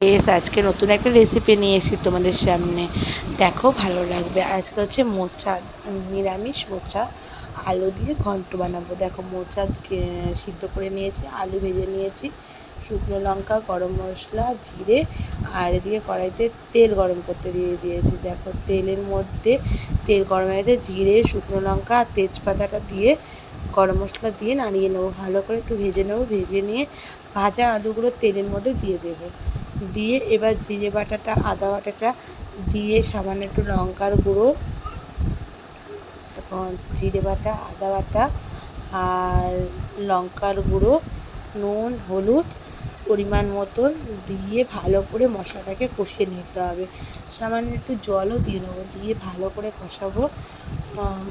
আজকে নতুন একটা রেসিপি নিয়ে এসেছি তোমাদের সামনে। দেখো, ভালো লাগবে। আজকে হচ্ছে মোচা, নিরামিষ মোচা আলু দিয়ে ঘন্ট বানাবো। দেখো, মোচা সিদ্ধ করে নিয়েছি, আলু ভেজে নিয়েছি, শুকনো লঙ্কা, গরম মশলা, জিরে, আর এদিকে কড়াইতে তেল গরম করতে দিয়ে দিয়েছি। দেখো, তেলের মধ্যে তেল গরম হয়ে জিরে, শুকনো লঙ্কা আর তেজপাতাটা দিয়ে গরম মশলা দিয়ে নাড়িয়ে নেবো। ভালো করে একটু ভেজে নেবো। ভেজে নিয়ে ভাজা আলুগুলো তেলের মধ্যে দিয়ে দেবো। দিয়ে এবার জিরে বাটাটা, আদা বাটাটা দিয়ে সামান্য একটু লঙ্কার গুঁড়ো, এখন জিরে বাটা, আদা বাটা আর লঙ্কার গুঁড়ো, নুন, হলুদ পরিমাণ মতন দিয়ে ভালো করে মশলাটাকে কষিয়ে নিতে হবে। সামান্য একটু জলও দিয়ে নেবো, দিয়ে ভালো করে কষাবো।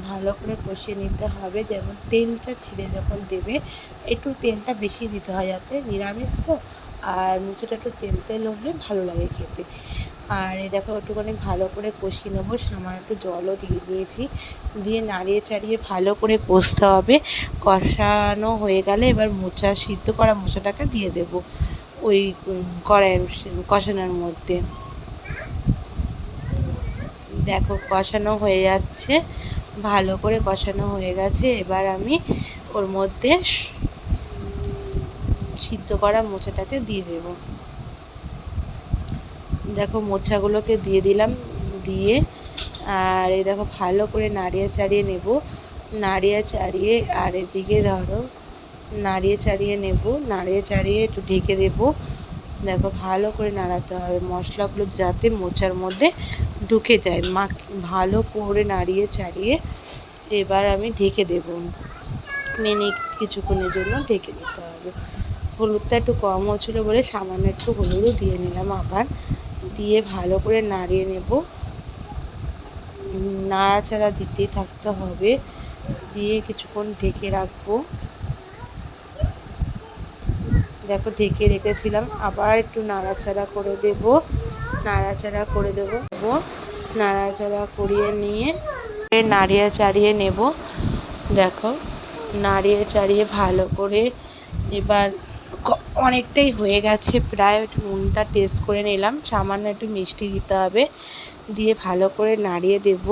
ভালো করে কষিয়ে নিতে হবে। যেমন তেলটা ছিঁড়ে যখন দেবে, একটু তেলটা বেশি দিতে হয়, যাতে নিরামিষ তো, আর মুচোটা একটু তেল তেল হলে ভালো লাগে খেতে। আর এই দেখো, একটুখানি ভালো করে কষিয়ে নেবো। সামান্য একটু জলও দিয়ে দিয়েছি, দিয়ে নাড়িয়ে চাড়িয়ে ভালো করে কষতে হবে। কষানো হয়ে গেলে এবার মোচা, সিদ্ধ করা মোচাটাকে দিয়ে দেবো ওই কড়াইয়ের কষানোর মধ্যে। দেখো, কষানো হয়ে যাচ্ছে, ভালো করে কষানো হয়ে গেছে। এবার আমি ওর মধ্যে সিদ্ধ করা মোচাটাকে দিয়ে দেব। দেখো, মোচাগুলোকে দিয়ে দিলাম, দিয়ে আর এই দেখো ভালো করে নাড়িয়ে চাড়িয়ে নেব। নাড়িয়ে চাড়িয়ে আর এদিকে ধরো নাড়িয়ে চাড়িয়ে নেব, নাড়িয়ে চাড়িয়ে একটু ঢেকে দেবো। দেখো, ভালো করে নাড়াতে হবে, মশলাগুলো যাতে মোচার মধ্যে ঢুকে যায়। ভালো করে নাড়িয়ে চাড়িয়ে এবার আমি ঢেকে দেব। মিনিট কিছুক্ষণের জন্য ঢেকে দিতে হবে। হলুদটা একটু কম হচ্ছিলো বলে সামান্য একটু হলুদও দিয়ে নিলাম আবার, দিয়ে ভালো করে নাড়িয়ে নেব। নাড়াচাড়া দিতেই থাকতে হবে, দিয়ে কিছুক্ষণ ঢেকে রাখবো। দেখো, ঢেকে রেখেছিলাম, আবার একটু নাড়াচাড়া করে দেব, নাড়াচাড়া করে দেবো। নাড়াচাড়া করিয়ে নিয়ে নাড়িয়ে চাড়িয়ে নেব। দেখো, নাড়িয়ে চাড়িয়ে ভালো করে এবার অনেকটাই হয়ে গেছে প্রায়। একটু নুনটা টেস্ট করে নিলাম, সামান্য একটু মিষ্টি দিতে হবে, দিয়ে ভালো করে নাড়িয়ে দেব।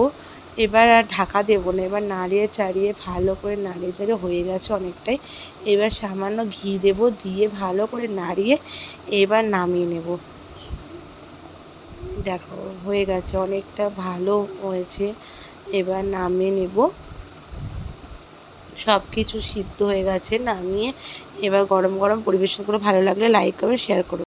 এবার আর ঢাকা দেবো না, এবার নাড়িয়ে চাড়িয়ে ভালো করে নাড়িয়ে চাড়িয়ে হয়ে গেছে অনেকটাই। এবার সামান্য ঘি দেব, দিয়ে ভালো করে নাড়িয়ে এবার নামিয়ে নেব। দেখো, হয়ে গেছে, অনেকটা ভালো হয়েছে। এবার নামিয়ে নেব। সব কিছু সিদ্ধ হয়ে গেছে, নামিয়ে এবার গরম গরম পরিবেশন করে। ভালো লাগলে লাইক করবে, শেয়ার করবে।